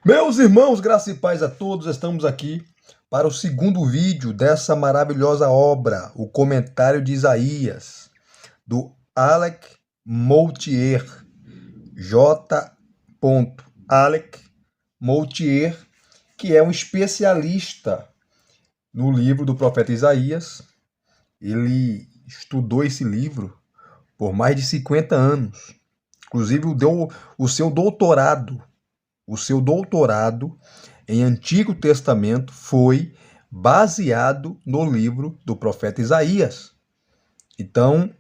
Meus irmãos, graça e paz a todos, estamos aqui para o segundo vídeo dessa maravilhosa obra, o Comentário de Isaías, do Alec Moutier, J. Alec Moutier, que é um especialista no livro do profeta Isaías. Ele estudou esse livro por mais de 50 anos, inclusive deu o seu doutorado. O seu doutorado em Antigo Testamento foi baseado no livro do profeta Isaías. Então,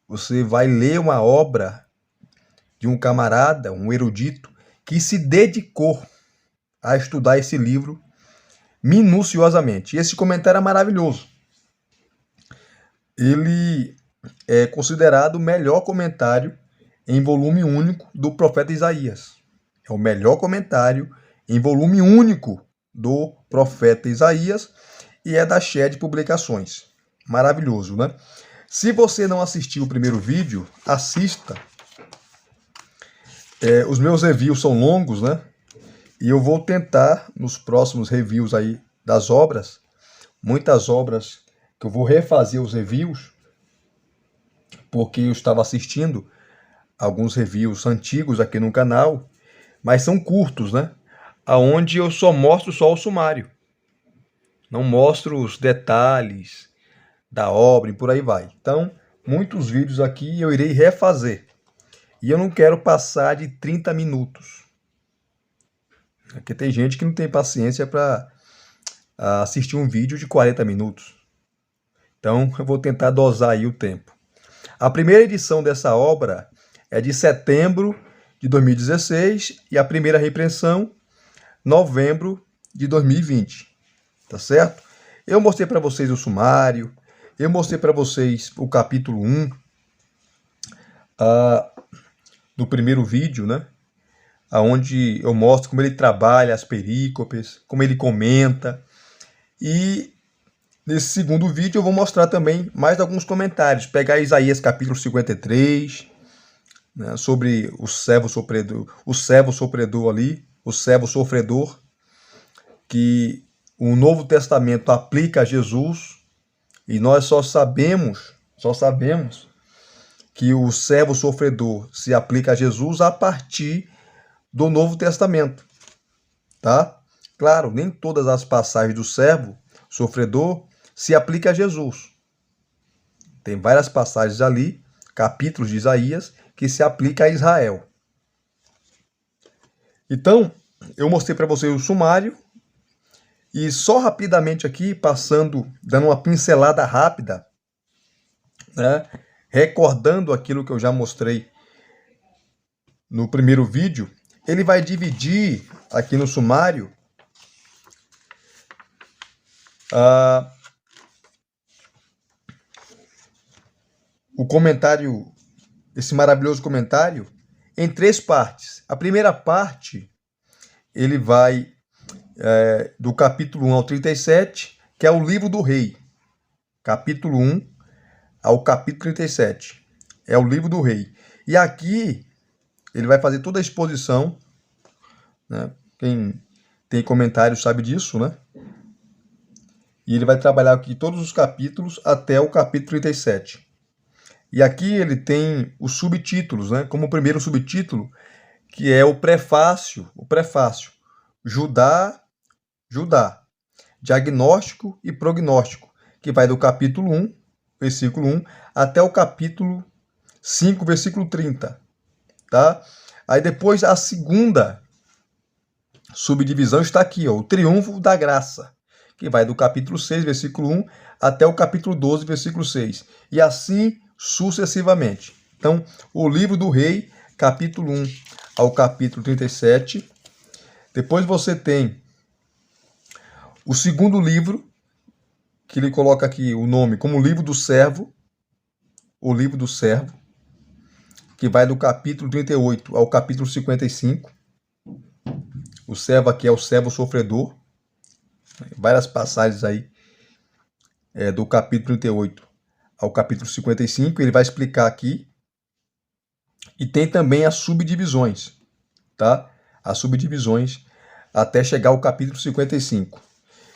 você vai ler uma obra de um camarada, um erudito, que se dedicou a estudar esse livro minuciosamente. E esse comentário é maravilhoso. Ele é considerado o melhor comentário em volume único do profeta Isaías. É o melhor comentário em volume único do profeta Isaías e é da Shed Publicações. Maravilhoso, né? Se você não assistiu o primeiro vídeo, assista. Os meus reviews são longos, né? E eu vou tentar, nos próximos reviews aí das obras, muitas obras que eu vou refazer os reviews, porque eu estava assistindo alguns reviews antigos aqui no canal, mas são curtos, né? Aonde eu só mostro o sumário. Não mostro os detalhes da obra e por aí vai. Então, muitos vídeos aqui eu irei refazer. E eu não quero passar de 30 minutos. Porque tem gente que não tem paciência para assistir um vídeo de 40 minutos. Então, eu vou tentar dosar aí o tempo. A primeira edição dessa obra é de setembro de 2016 e a primeira reimpressão, novembro de 2020. Tá certo? Eu mostrei para vocês o sumário, eu mostrei para vocês o capítulo 1 do primeiro vídeo, né? Onde eu mostro como ele trabalha as perícopes, como ele comenta. E nesse segundo vídeo eu vou mostrar também mais alguns comentários. Pegar Isaías capítulo 53, né, sobre o servo sofredor, que o Novo Testamento aplica a Jesus, e nós só sabemos que o servo sofredor se aplica a Jesus a partir do Novo Testamento, tá? Claro, nem todas as passagens do servo sofredor se aplica a Jesus. Tem várias passagens ali, capítulos de Isaías, que se aplica a Israel. Então, eu mostrei para vocês o sumário, e só rapidamente aqui, dando uma pincelada rápida, né, recordando aquilo que eu já mostrei no primeiro vídeo, ele vai dividir aqui no sumário o comentário, esse maravilhoso comentário, em 3 partes. A primeira parte, ele vai do capítulo 1 ao 37, que é o livro do rei. Capítulo 1 ao capítulo 37. É o livro do rei. E aqui, ele vai fazer toda a exposição, né? Quem tem comentários sabe disso, né? E ele vai trabalhar aqui todos os capítulos até o capítulo 37. E aqui ele tem os subtítulos, né? Como o primeiro subtítulo, que é o prefácio. Judá, diagnóstico e prognóstico, que vai do capítulo 1, versículo 1, até o capítulo 5, versículo 30. Tá? Aí depois a segunda subdivisão está aqui, ó, o triunfo da graça, que vai do capítulo 6, versículo 1, até o capítulo 12, versículo 6. E assim sucessivamente. Então, o livro do rei, capítulo 1 ao capítulo 37. Depois você tem o segundo livro, que ele coloca aqui o nome como livro do servo, o livro do servo, que vai do capítulo 38 ao capítulo 55. O servo aqui é o servo sofredor. Várias passagens aí do capítulo 38 ao capítulo 55, ele vai explicar aqui. E tem também as subdivisões, tá? as subdivisões, até chegar ao capítulo 55.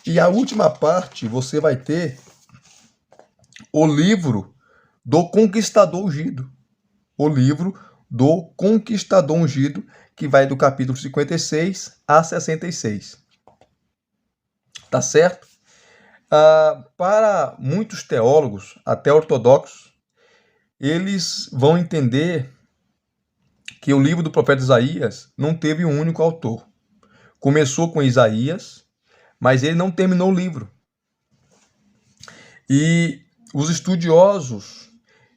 E a última parte, você vai ter o livro do Conquistador Ungido. O livro do Conquistador Ungido, que vai do capítulo 56 a 66. Tá certo? Para muitos teólogos, até ortodoxos, eles vão entender que o livro do profeta Isaías não teve um único autor. Começou com Isaías, mas ele não terminou o livro. E os estudiosos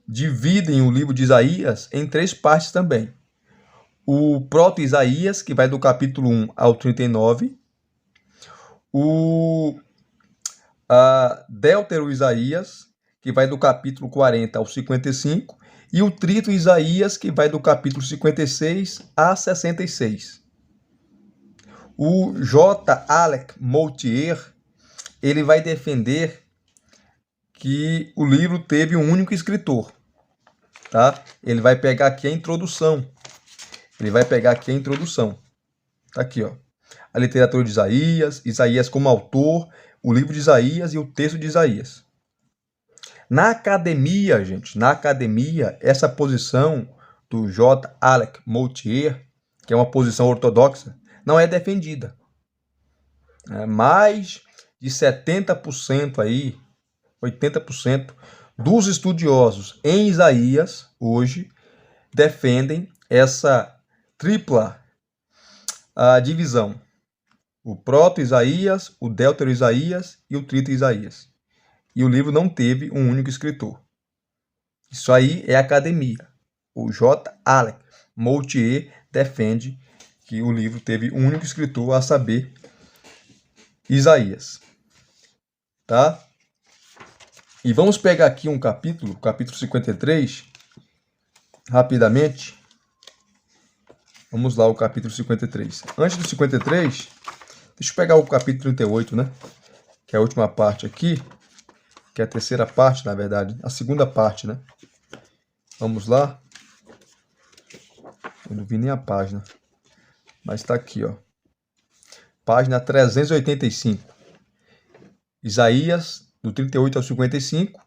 dividem o livro de Isaías em 3 partes também. O proto-Isaías, que vai do capítulo 1 ao 39. O Deutero-Isaías, que vai do capítulo 40 ao 55. E o Trito-Isaías, que vai do capítulo 56 a 66. O J. Alec Moutier, ele vai defender que o livro teve um único escritor. Tá? Ele vai pegar aqui a introdução. Tá aqui, ó. A literatura de Isaías, Isaías como autor, o livro de Isaías e o texto de Isaías. Na academia, gente, essa posição do J. Alec Moutier, que é uma posição ortodoxa, não é defendida. Mais de 70% aí, 80% dos estudiosos em Isaías, hoje, defendem essa tripla divisão. O proto-Isaías, o deutero-Isaías e o trito-Isaías. E o livro não teve um único escritor. Isso aí é academia. O J. Alec Moutier defende que o livro teve um único escritor, a saber, Isaías. Tá? E vamos pegar aqui um capítulo, capítulo 53, rapidamente. Vamos lá, o capítulo 53. Antes do 53, deixa eu pegar o capítulo 38, né? Que é a última parte aqui, que é a terceira parte, na verdade, a segunda parte, né? Vamos lá. Eu não vi nem a página, mas está aqui, ó. Página 385. Isaías, do 38 ao 55,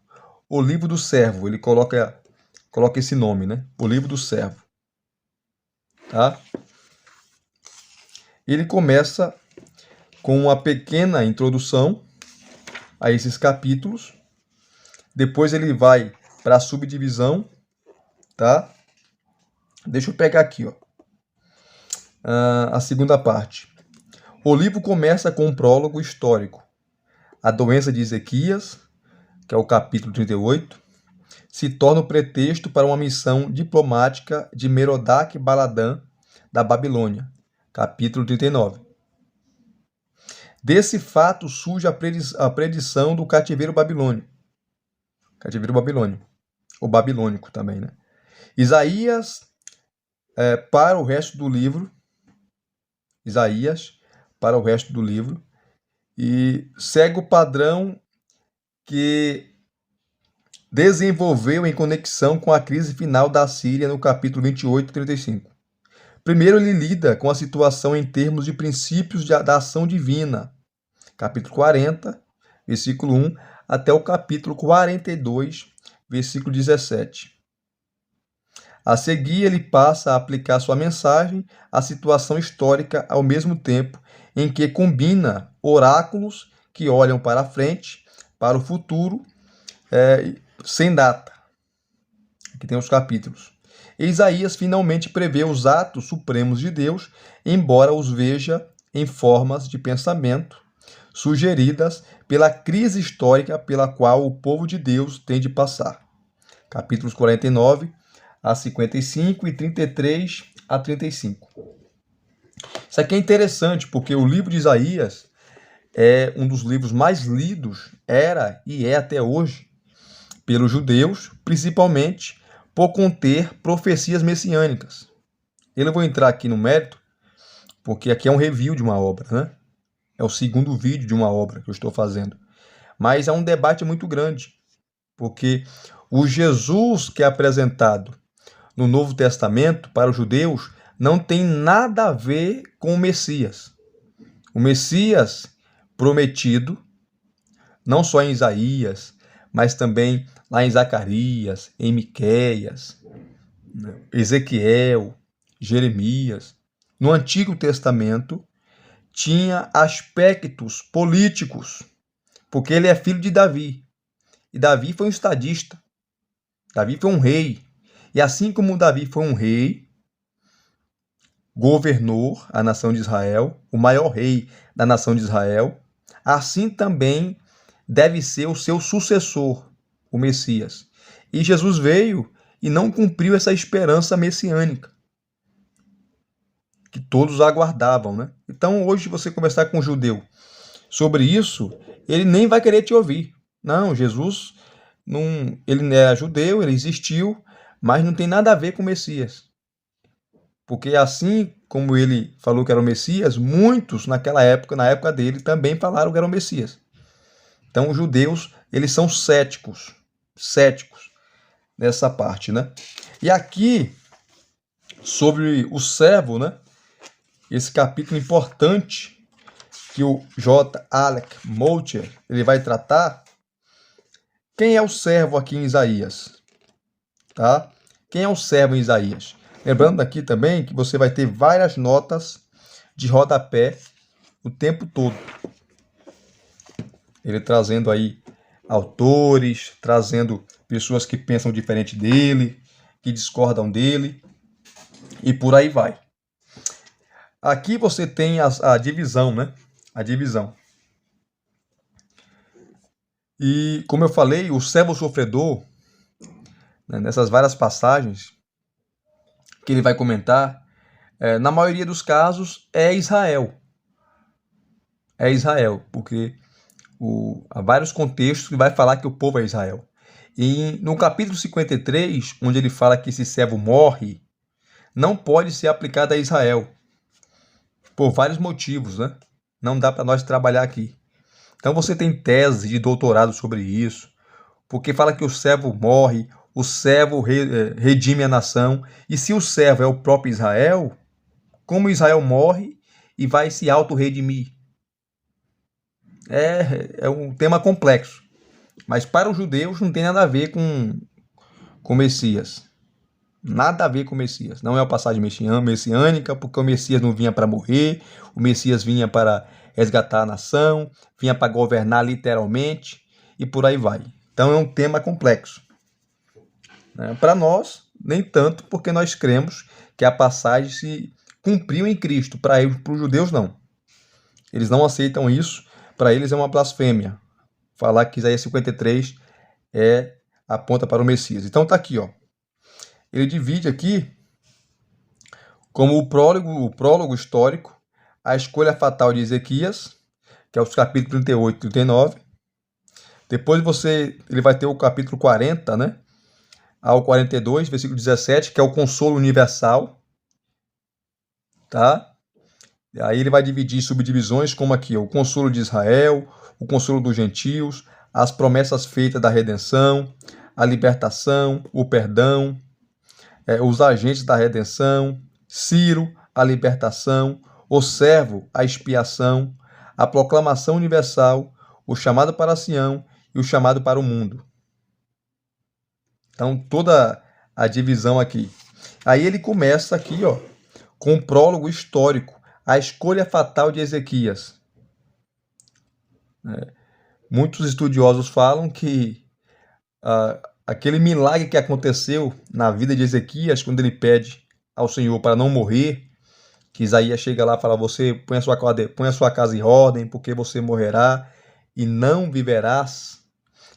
o livro do servo. Ele coloca esse nome, né? O livro do servo. Tá? Ele começa com uma pequena introdução a esses capítulos. Depois ele vai para a subdivisão, tá? Deixa eu pegar aqui, ó. A segunda parte. O livro começa com um prólogo histórico. A doença de Ezequias, que é o capítulo 38, se torna o pretexto para uma missão diplomática de Merodach-Baladã da Babilônia, capítulo 39. Desse fato surge a predição do cativeiro babilônico. Cativeiro babilônio, ou babilônico também, né? Isaías, para o resto do livro, e segue o padrão que desenvolveu em conexão com a crise final da Síria no capítulo 28 e 35. Primeiro, ele lida com a situação em termos de princípios da ação divina, capítulo 40, versículo 1, até o capítulo 42, versículo 17. A seguir, ele passa a aplicar sua mensagem à situação histórica ao mesmo tempo em que combina oráculos que olham para a frente, para o futuro, sem data. Aqui tem os capítulos. Isaías finalmente prevê os atos supremos de Deus, embora os veja em formas de pensamento sugeridas pela crise histórica pela qual o povo de Deus tem de passar. Capítulos 49 a 55 e 33 a 35. Isso aqui é interessante, porque o livro de Isaías é um dos livros mais lidos, era e é até hoje, pelos judeus, principalmente por conter profecias messiânicas. Eu não vou entrar aqui no mérito, porque aqui é um review de uma obra, né? É o segundo vídeo de uma obra que eu estou fazendo. Mas é um debate muito grande, porque o Jesus que é apresentado no Novo Testamento para os judeus não tem nada a ver com o Messias. O Messias prometido, não só em Isaías, mas também lá em Zacarias, em Miqueias, Ezequiel, Jeremias, no Antigo Testamento, tinha aspectos políticos, porque ele é filho de Davi. E Davi foi um estadista. Davi foi um rei. E assim como Davi foi um rei, governou a nação de Israel, o maior rei da nação de Israel, assim também deve ser o seu sucessor, o Messias. E Jesus veio e não cumpriu essa esperança messiânica que todos aguardavam, né? Então, hoje, você conversar com um judeu sobre isso, ele nem vai querer te ouvir. Não, Jesus, não, ele é judeu, ele existiu, mas não tem nada a ver com o Messias. Porque assim como ele falou que era o Messias, muitos naquela época, na época dele, também falaram que era o Messias. Então, os judeus, eles são céticos nessa parte, né? E aqui, sobre o servo, né? Esse capítulo importante que o J. Alec Motyer ele vai tratar. Quem é o servo aqui em Isaías? Tá? Quem é o servo em Isaías? Lembrando aqui também que você vai ter várias notas de rodapé o tempo todo. Ele trazendo aí autores, trazendo pessoas que pensam diferente dele, que discordam dele, e por aí vai. Aqui você tem a divisão, né? A divisão. E, como eu falei, o servo sofredor, né, nessas várias passagens que ele vai comentar, na maioria dos casos é Israel. É Israel, porque há vários contextos que vai falar que o povo é Israel. E no capítulo 53, onde ele fala que esse servo morre, não pode ser aplicado a Israel, por vários motivos, né? Não dá para nós trabalhar aqui. Então você tem tese de doutorado sobre isso, porque fala que o servo morre, o servo redime a nação, e se o servo é o próprio Israel, como Israel morre e vai se auto-redimir? É um tema complexo, mas para os judeus não tem nada a ver com Messias. Nada a ver com o Messias. Não é uma passagem messiânica, porque o Messias não vinha para morrer, o Messias vinha para resgatar a nação, vinha para governar literalmente, e por aí vai. Então é um tema complexo. Para nós, nem tanto, porque nós cremos que a passagem se cumpriu em Cristo. Para os judeus, não. Eles não aceitam isso. Para eles é uma blasfêmia falar que Isaías 53 aponta para o Messias. Então tá aqui, ó. Ele divide aqui como o prólogo histórico, a escolha fatal de Ezequias, que é os capítulos 38 e 39. Depois ele vai ter o capítulo 40, né, ao 42, versículo 17, que é o consolo universal. Tá? Aí ele vai dividir subdivisões como aqui, o consolo de Israel, o consolo dos gentios, as promessas feitas da redenção, a libertação, o perdão, os agentes da redenção, Ciro, a libertação, o servo, a expiação, a proclamação universal, o chamado para Sião e o chamado para o mundo. Então, toda a divisão aqui. Aí ele começa aqui, ó, com o prólogo histórico, a escolha fatal de Ezequias. Muitos estudiosos falam que aquele milagre que aconteceu na vida de Ezequias, quando ele pede ao Senhor para não morrer, que Isaías chega lá e fala, você põe a sua casa em ordem, porque você morrerá e não viverás.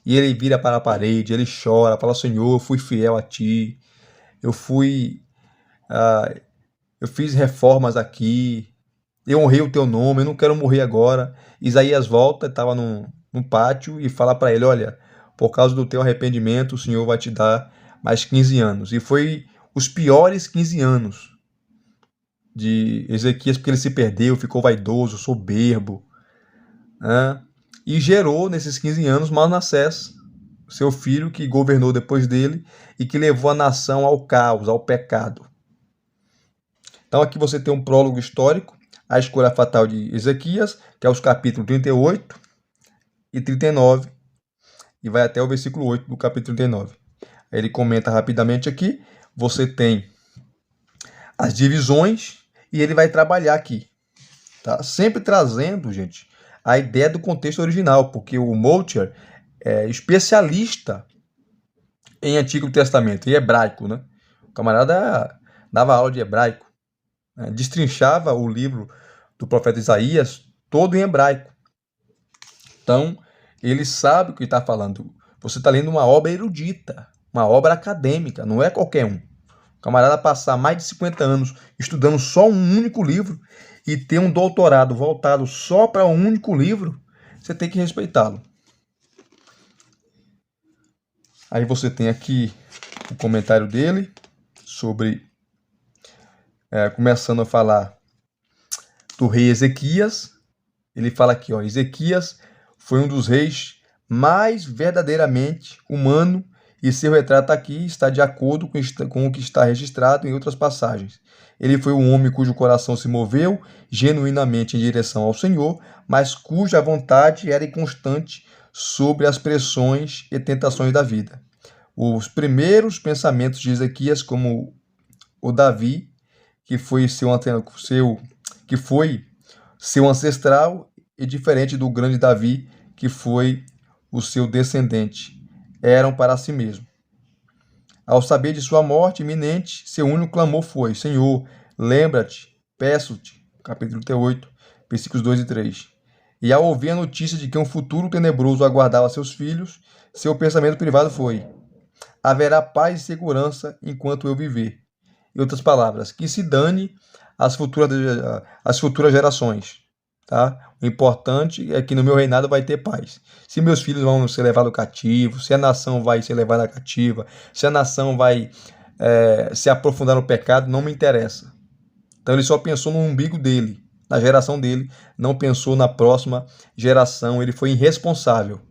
E ele vira para a parede, ele chora, fala, Senhor, eu fui fiel a ti, eu fiz reformas aqui, eu honrei o teu nome, eu não quero morrer agora. Isaías volta, estava no pátio e fala para ele, olha, por causa do teu arrependimento, o Senhor vai te dar mais 15 anos. E foi os piores 15 anos de Ezequias, porque ele se perdeu, ficou vaidoso, soberbo, né? E gerou, nesses 15 anos, Manassés, seu filho, que governou depois dele e que levou a nação ao caos, ao pecado. Então aqui você tem um prólogo histórico, a escolha fatal de Ezequias, que é os capítulos 38 e 39, e vai até o versículo 8 do capítulo 39. Aí ele comenta rapidamente aqui, você tem as divisões e ele vai trabalhar aqui, tá? Sempre trazendo, gente, a ideia do contexto original, porque o Moltker é especialista em Antigo Testamento, em hebraico, né? O camarada dava aula de hebraico, né? Destrinchava o livro do profeta Isaías todo em hebraico. Então, ele sabe o que está falando. Você está lendo uma obra erudita, uma obra acadêmica, não é qualquer um. O camarada passar mais de 50 anos estudando só um único livro e ter um doutorado voltado só para um único livro, você tem que respeitá-lo. Aí você tem aqui o comentário dele sobre, começando a falar do rei Ezequias. Ele fala aqui, ó, Ezequias foi um dos reis mais verdadeiramente humano e seu retrato aqui está de acordo com o que está registrado em outras passagens. Ele foi um homem cujo coração se moveu genuinamente em direção ao Senhor, mas cuja vontade era inconstante sobre as pressões e tentações da vida. Os primeiros pensamentos de Ezequias, como o Davi, que foi seu ancestral, e diferente do grande Davi, que foi o seu descendente, eram para si mesmo. Ao saber de sua morte iminente, seu único clamor foi: Senhor, lembra-te, peço-te. Capítulo 38, versículos 2 e 3. E ao ouvir a notícia de que um futuro tenebroso aguardava seus filhos, seu pensamento privado foi: haverá paz e segurança enquanto eu viver. Em outras palavras, que se dane as futuras gerações. Tá? O importante é que no meu reinado vai ter paz. Se meus filhos vão ser levados cativo, se a nação vai ser levada cativa, se a nação vai se aprofundar no pecado, não me interessa. Então ele só pensou no umbigo dele, na geração dele, não pensou na próxima geração. Ele foi irresponsável,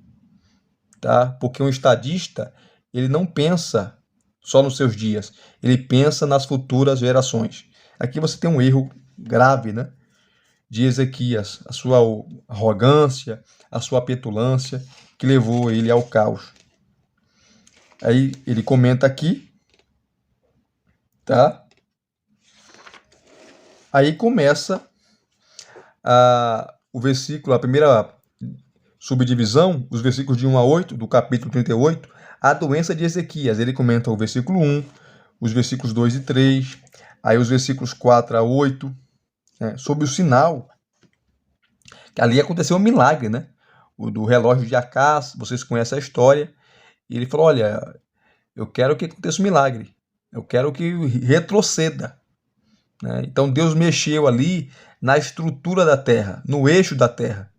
tá? Porque um estadista, ele não pensa só nos seus dias, ele pensa nas futuras gerações. Aqui você tem um erro grave, né, de Ezequias, a sua arrogância, a sua petulância, que levou ele ao caos. Aí ele comenta aqui, tá? Aí começa o versículo, a primeira subdivisão, os versículos de 1 a 8 do capítulo 38, a doença de Ezequias. Ele comenta o versículo 1, os versículos 2 e 3, aí os versículos 4 a 8, sobre o sinal, que ali aconteceu um milagre, né? O do relógio de Acás, vocês conhecem a história, e ele falou, olha, eu quero que aconteça um milagre, eu quero que retroceda. Né? Então Deus mexeu ali na estrutura da terra, no eixo da terra,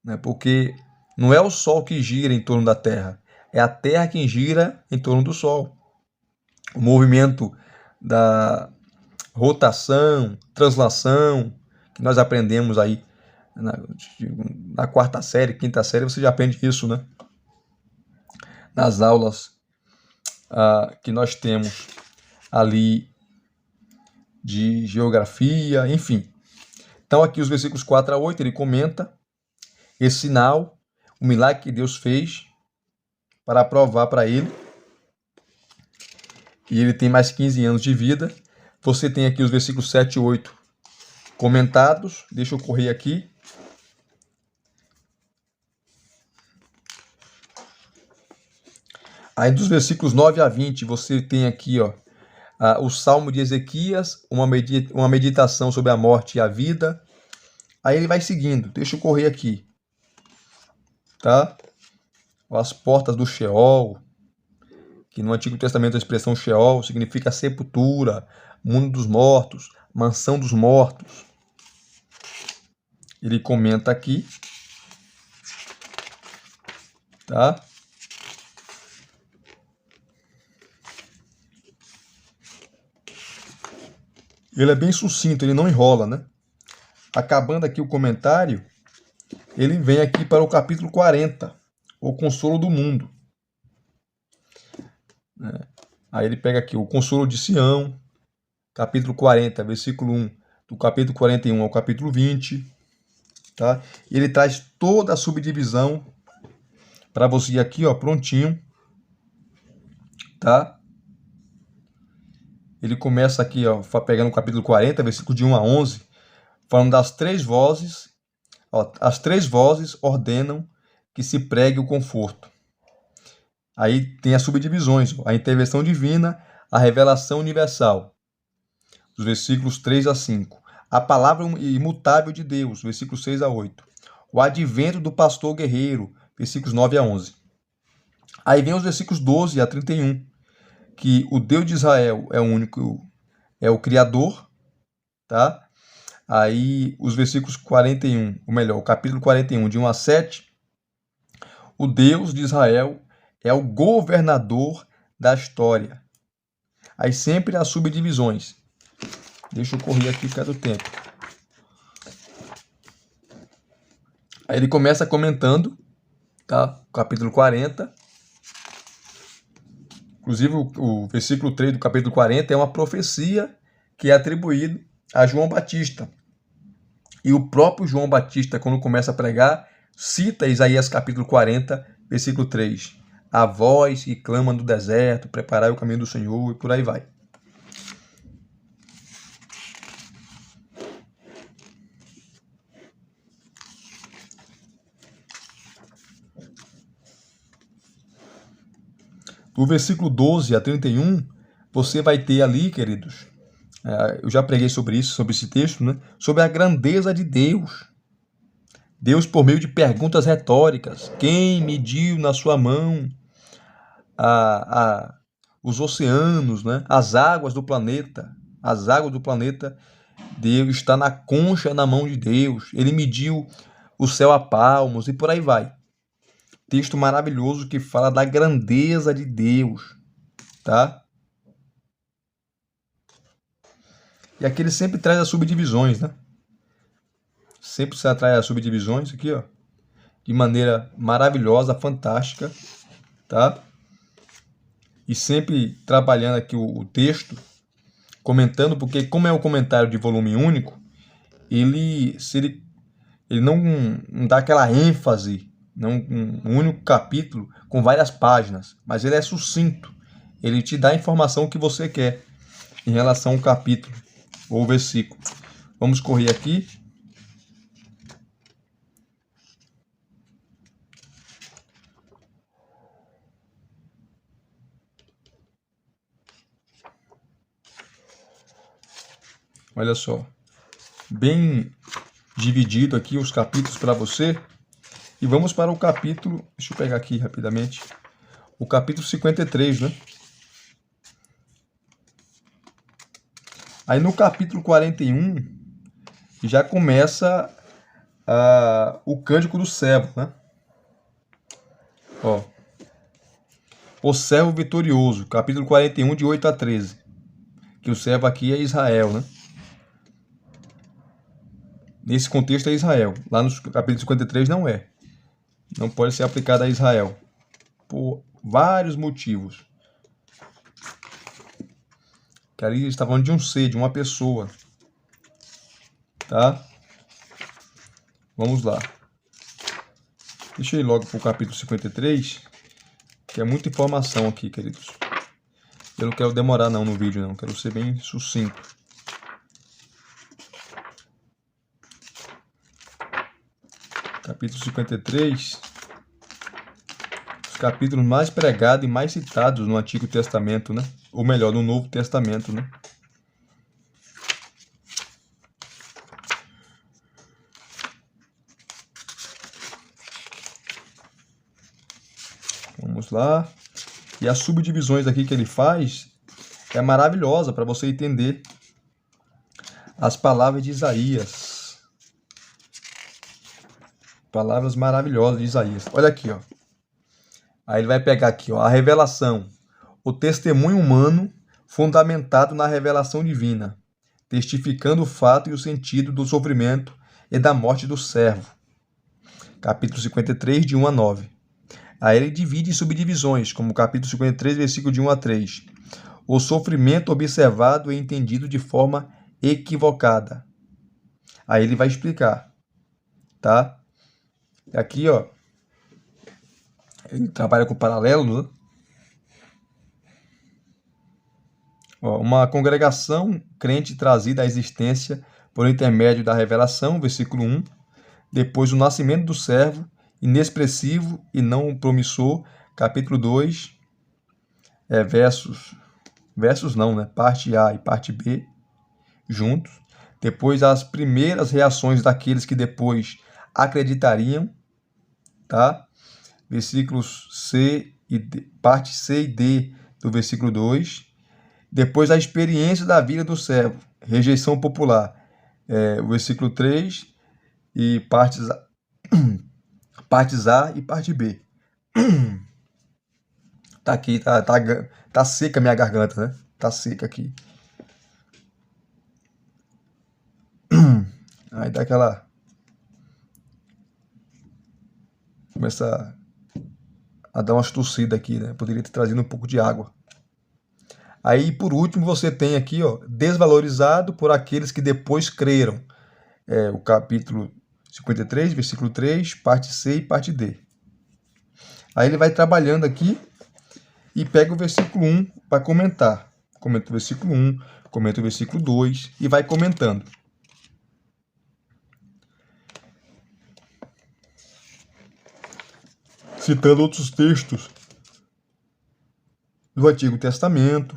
né? Porque não é o Sol que gira em torno da Terra, é a Terra que gira em torno do Sol. O movimento da rotação, translação, que nós aprendemos aí na quarta série, quinta série, você já aprende isso, né? Nas aulas que nós temos ali de geografia, enfim. Então aqui os versículos 4 a 8, ele comenta esse sinal, o milagre que Deus fez para provar para ele. E ele tem mais 15 anos de vida. Você tem aqui os versículos 7 e 8 comentados. Deixa eu correr aqui. Aí dos versículos 9 a 20, você tem aqui, ó, o Salmo de Ezequias, uma meditação sobre a morte e a vida. Aí ele vai seguindo. Deixa eu correr aqui. Tá? As portas do Sheol, que no Antigo Testamento a expressão Sheol significa sepultura, mundo dos mortos, mansão dos mortos. Ele comenta aqui, tá? Ele é bem sucinto, ele não enrola, né? Acabando aqui o comentário, ele vem aqui para o capítulo 40, o consolo do mundo. Aí ele pega aqui o consolo de Sião, capítulo 40, versículo 1, do capítulo 41 ao capítulo 20, tá? E ele traz toda a subdivisão para você aqui, ó, prontinho, tá? Ele começa aqui, ó, pegando o capítulo 40, versículo de 1 a 11, falando das três vozes. Ó, as três vozes ordenam que se pregue o conforto. Aí tem as subdivisões, ó, a intervenção divina, a revelação universal, dos versículos 3 a 5. A palavra imutável de Deus, versículos 6 a 8. O advento do pastor guerreiro, versículos 9 a 11. Aí vem os versículos 12 a 31, que o Deus de Israel é o único, é o Criador, tá? Aí os versículos 41, ou melhor, o capítulo 41, de 1 a 7, o Deus de Israel é o governador da história. Aí sempre as subdivisões. Deixa eu correr aqui por causa do tempo. Aí ele começa comentando, tá? Capítulo 40. Inclusive o versículo 3 do capítulo 40 é uma profecia que é atribuída a João Batista. E o próprio João Batista, quando começa a pregar, cita Isaías capítulo 40, versículo 3. A voz que clama no deserto, preparai o caminho do Senhor, e por aí vai. Do versículo 12 a 31, você vai ter ali, queridos, eu já preguei sobre isso, sobre esse texto, né? Sobre a grandeza de Deus. Deus, por meio de perguntas retóricas. Quem mediu na sua mão os oceanos, né? As águas do planeta? As águas do planeta, Deus está na concha na mão de Deus. Ele mediu o céu a palmos e por aí vai. Texto maravilhoso que fala da grandeza de Deus, tá? E aqui ele sempre traz as subdivisões, né? Sempre se atrai as subdivisões aqui, ó, de maneira maravilhosa, fantástica, tá? E sempre trabalhando aqui o texto, comentando, porque como é um comentário de volume único, ele não dá aquela ênfase, não um único capítulo com várias páginas, mas ele é sucinto. Ele te dá a informação que você quer em relação ao capítulo ou versículo. Vamos correr aqui. Olha só, bem dividido aqui os capítulos para você. E vamos para o capítulo, deixa eu pegar aqui rapidamente, o capítulo 53, né? Aí no capítulo 41 já começa o cântico do servo, né? Ó, o servo vitorioso, capítulo 41, de 8 a 13. Que o servo aqui é Israel, né? Nesse contexto é Israel. Lá no capítulo 53 não é. Não pode ser aplicado a Israel. Por vários motivos. Que ali está falando de um ser, de uma pessoa. Tá? Vamos lá. Deixa eu ir logo para o capítulo 53. Que é muita informação aqui, queridos. Eu não quero demorar não no vídeo, não. Quero ser bem sucinto. Capítulo 53, os capítulos mais pregados e mais citados no Antigo Testamento, né? Ou melhor, no Novo Testamento, né? Vamos lá. E as subdivisões aqui que ele faz é maravilhosa para você entender as palavras de Isaías. Palavras maravilhosas de Isaías. Olha aqui, ó. Aí ele vai pegar aqui, ó, a revelação, o testemunho humano fundamentado na revelação divina, testificando o fato e o sentido do sofrimento e da morte do servo. Capítulo 53, de 1 a 9. Aí ele divide em subdivisões, como o capítulo 53, versículo de 1 a 3. o sofrimento observado e entendido de forma equivocada. Aí ele vai explicar, tá? Aqui, ó, ele trabalha com paralelos, né? Ó, uma congregação crente trazida à existência por intermédio da revelação, versículo 1. Depois o nascimento do servo, inexpressivo e não promissor, capítulo 2, versos não, né? Parte A e parte B, juntos. Depois as primeiras reações daqueles que depois acreditariam, tá? Versículos C e D, parte C e D do versículo 2. Depois a experiência da vida do servo, rejeição popular, o versículo 3 e partes A e parte B. Tá aqui, tá seca a minha garganta, né? Tá seca aqui. Aí dá aquela... Começa a dar umas tossidas aqui, né? Poderia ter trazido um pouco de água. Aí, por último, você tem aqui, ó, desvalorizado por aqueles que depois creram. O capítulo 53, versículo 3, parte C e parte D. Aí ele vai trabalhando aqui e pega o versículo 1 para comentar. Comenta o versículo 1, comenta o versículo 2 e vai comentando. Citando outros textos do Antigo Testamento.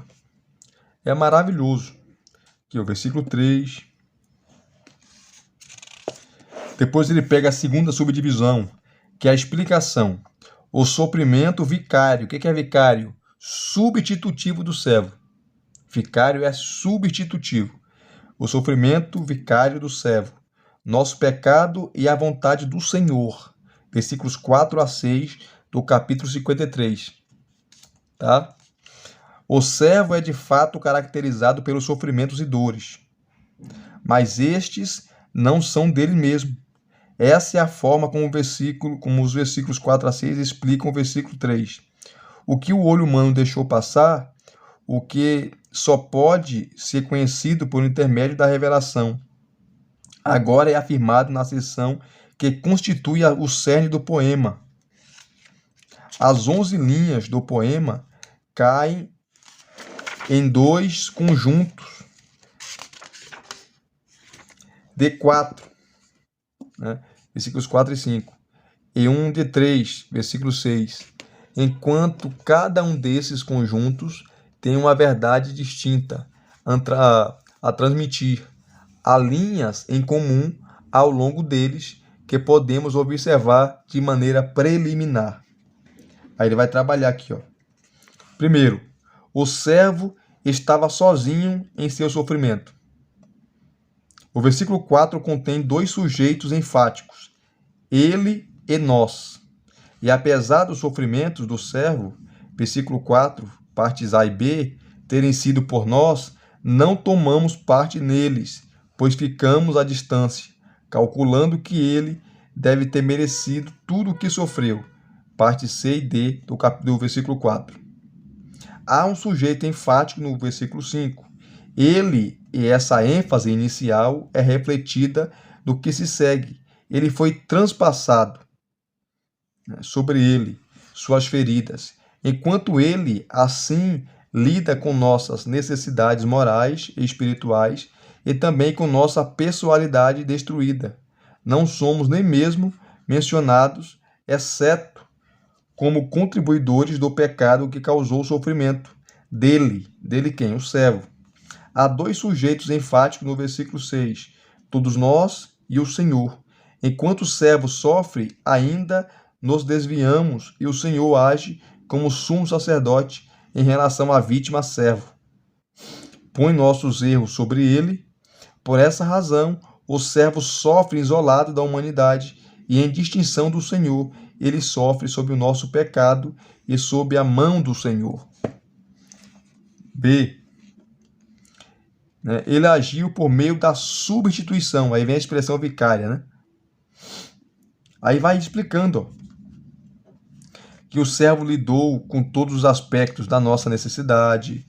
É maravilhoso. Aqui o versículo 3. Depois ele pega a segunda subdivisão, que é a explicação. O sofrimento vicário. O que é vicário? Substitutivo do servo. Vicário é substitutivo. O sofrimento vicário do servo. Nosso pecado e a vontade do Senhor. Versículos 4 a 6 do capítulo 53. Tá? O servo é de fato caracterizado pelos sofrimentos e dores, mas estes não são dele mesmo. Essa é a forma como os versículos 4 a 6 explicam o versículo 3. O que o olho humano deixou passar, o que só pode ser conhecido por intermédio da revelação, agora é afirmado na seção que constitui o cerne do poema. As 11 linhas do poema caem em 2 conjuntos de 4, né? Versículos 4 e 5, e um de 3, versículo 6, enquanto cada um desses conjuntos tem uma verdade distinta a transmitir. Há linhas em comum ao longo deles que podemos observar de maneira preliminar. Aí ele vai trabalhar aqui, ó. Primeiro, o servo estava sozinho em seu sofrimento. O versículo 4 contém 2 sujeitos enfáticos, ele e nós. E apesar dos sofrimentos do servo, versículo 4, partes A e B, terem sido por nós, não tomamos parte neles, pois ficamos à distância, calculando que ele deve ter merecido tudo o que sofreu. Parte C e D do versículo 4. Há um sujeito enfático no versículo 5. Ele, e essa ênfase inicial é refletida no que se segue. Ele foi transpassado, né, sobre ele, suas feridas. Enquanto ele, assim, lida com nossas necessidades morais e espirituais e também com nossa personalidade destruída. Não somos nem mesmo mencionados, exceto como contribuidores do pecado que causou o sofrimento. Dele quem? O servo. Há 2 sujeitos enfáticos no versículo 6, todos nós e o Senhor. Enquanto o servo sofre, ainda nos desviamos e o Senhor age como sumo sacerdote em relação à vítima servo. Põe nossos erros sobre ele. Por essa razão, o servo sofre isolado da humanidade e em distinção do Senhor. Ele sofre sob o nosso pecado e sob a mão do Senhor. B. Ele agiu por meio da substituição. Aí vem a expressão vicária, né? Aí vai explicando, ó, que o servo lidou com todos os aspectos da nossa necessidade,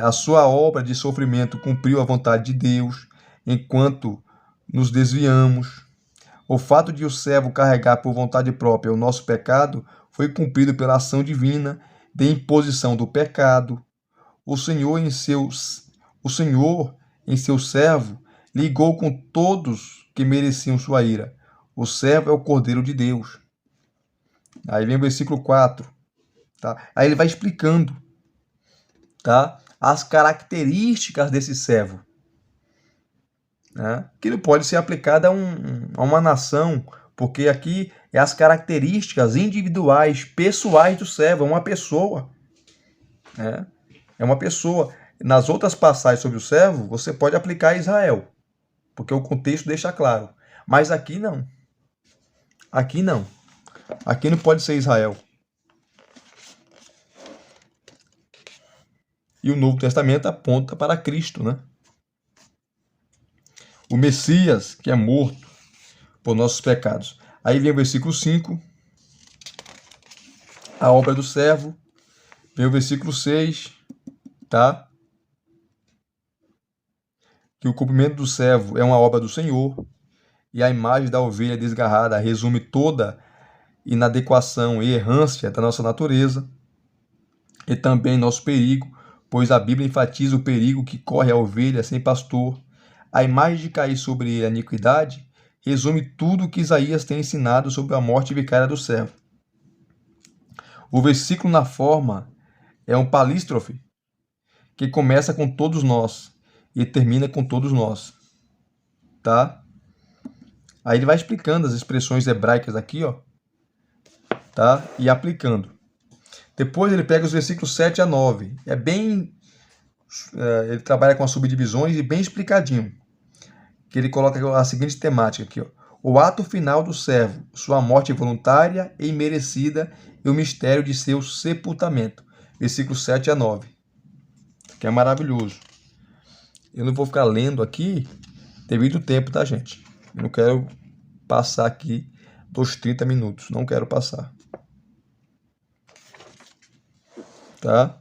A sua obra de sofrimento cumpriu a vontade de Deus, enquanto nos desviamos. O fato de o servo carregar por vontade própria o nosso pecado foi cumprido pela ação divina de imposição do pecado. O Senhor, em seu servo, ligou com todos que mereciam sua ira. O servo é o Cordeiro de Deus. Aí vem o versículo 4. Tá? Aí ele vai explicando, tá, as características desse servo, né, que ele pode ser aplicado a uma nação, porque aqui é as características individuais, pessoais do servo, é uma pessoa. Né? É uma pessoa. Nas outras passagens sobre o servo, você pode aplicar a Israel, porque o contexto deixa claro. Mas aqui não. Aqui não. Aqui não pode ser Israel. E o Novo Testamento aponta para Cristo, né? O Messias, que é morto por nossos pecados. Aí vem o versículo 5, a obra do servo. Vem o versículo 6, tá? Que o cumprimento do servo é uma obra do Senhor. E a imagem da ovelha desgarrada resume toda inadequação e errância da nossa natureza. E também nosso perigo, pois a Bíblia enfatiza o perigo que corre a ovelha sem pastor. A imagem de cair sobre ele a iniquidade resume tudo o que Isaías tem ensinado sobre a morte vicária do servo. O versículo na forma é um palístrofe que começa com todos nós e termina com todos nós, tá? Aí ele vai explicando as expressões hebraicas aqui, ó, tá? E aplicando. Depois ele pega os versículos 7 a 9. Ele trabalha com as subdivisões e bem explicadinho. Que ele coloca a seguinte temática aqui, ó. O ato final do servo, sua morte voluntária e imerecida e o mistério de seu sepultamento. Versículos 7 a 9. Que é maravilhoso. Eu não vou ficar lendo aqui devido ao tempo, tá, gente? Eu não quero passar aqui dos 30 minutos. Não quero passar. Tá?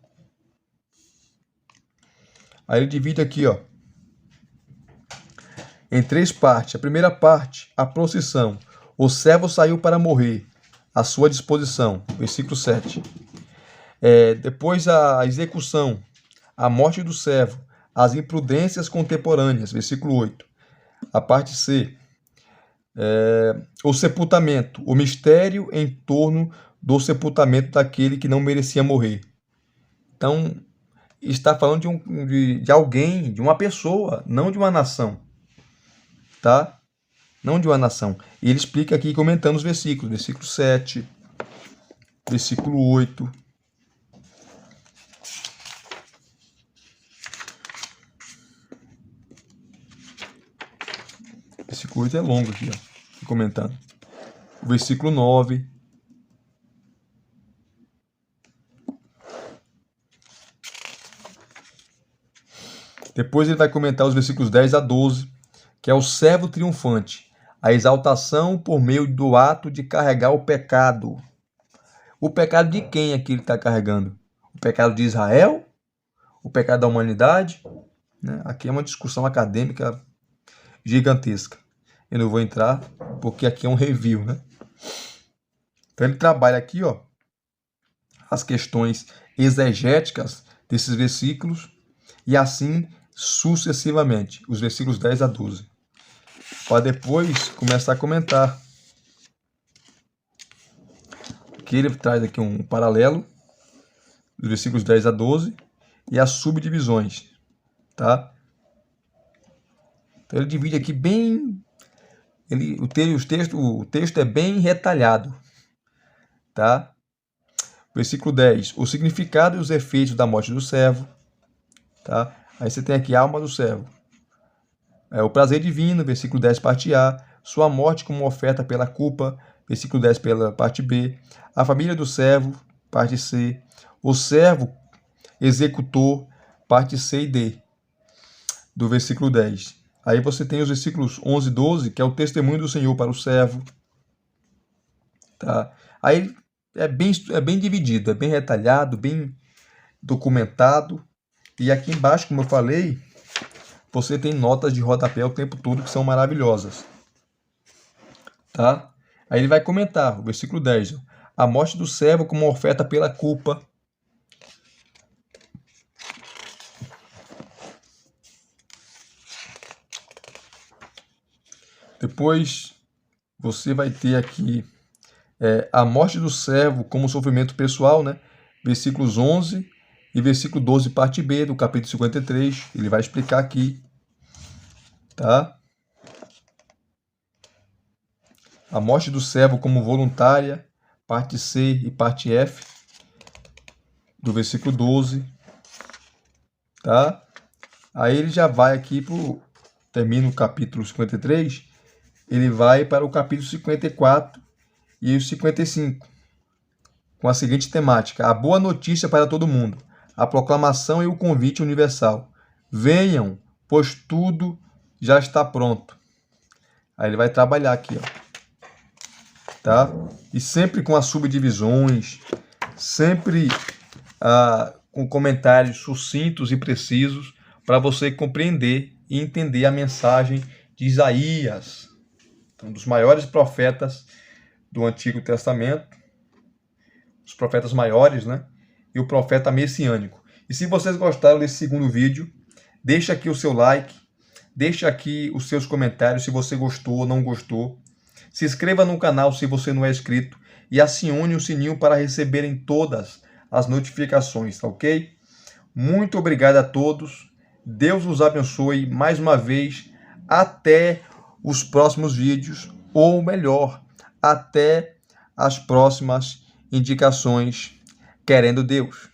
Aí ele divide aqui, ó, em 3 partes. A primeira parte, a procissão. O servo saiu para morrer, à sua disposição. Versículo 7. Depois a execução, a morte do servo, as imprudências contemporâneas. Versículo 8. A parte C. O sepultamento, o mistério em torno do sepultamento daquele que não merecia morrer. Então, está falando de alguém, de uma pessoa, não de uma nação. Tá? Não de uma nação. E ele explica aqui comentando os versículos. Versículo 7, versículo 8. Versículo 8 é longo aqui, ó, comentando. O versículo 9. Depois ele vai comentar os versículos 10 a 12, que é o servo triunfante, a exaltação por meio do ato de carregar o pecado. O pecado de quem aqui ele está carregando? O pecado de Israel? O pecado da humanidade? Né? Aqui é uma discussão acadêmica gigantesca. Eu não vou entrar, porque aqui é um review, né? Então ele trabalha aqui, ó, as questões exegéticas desses versículos e assim sucessivamente, os versículos 10 a 12. Para depois começar a comentar. Aqui ele traz aqui um paralelo dos versículos 10 a 12 e as subdivisões, tá? Então ele divide aqui bem, o texto é bem retalhado, tá? Versículo 10, o significado e os efeitos da morte do servo, tá? Aí você tem aqui a alma do servo. O prazer divino, versículo 10, parte A, sua morte como oferta pela culpa, versículo 10, pela parte B, a família do servo, parte C, o servo executor, parte C e D, do versículo 10. Aí você tem os versículos 11 e 12, que é o testemunho do Senhor para o servo. Tá? Aí é bem dividido, é bem retalhado, bem documentado, E aqui embaixo, como eu falei, você tem notas de rodapé o tempo todo que são maravilhosas. Tá? Aí ele vai comentar, o versículo 10. A morte do servo como oferta pela culpa. Depois você vai ter aqui a morte do servo como sofrimento pessoal, né? Versículos 11 e versículo 12, parte B do capítulo 53. Ele vai explicar aqui, tá? A morte do servo como voluntária, parte C e parte F do versículo 12, tá? Aí ele já vai aqui termina o capítulo 53, ele vai para o capítulo 54 e o 55, com a seguinte temática: a boa notícia para todo mundo, a proclamação e o convite universal. Venham, pois tudo já está pronto. Aí ele vai trabalhar aqui, ó. Tá? E sempre com as subdivisões, sempre com comentários sucintos e precisos para você compreender e entender a mensagem de Isaías, um dos maiores profetas do Antigo Testamento, os profetas maiores, né? E o profeta messiânico. E se vocês gostaram desse segundo vídeo, deixa aqui o seu like, deixa aqui os seus comentários se você gostou ou não gostou. Se inscreva no canal se você não é inscrito e acione o sininho para receberem todas as notificações, tá ok? Muito obrigado a todos. Deus os abençoe mais uma vez. Até os próximos vídeos, ou melhor, até as próximas indicações, querendo Deus.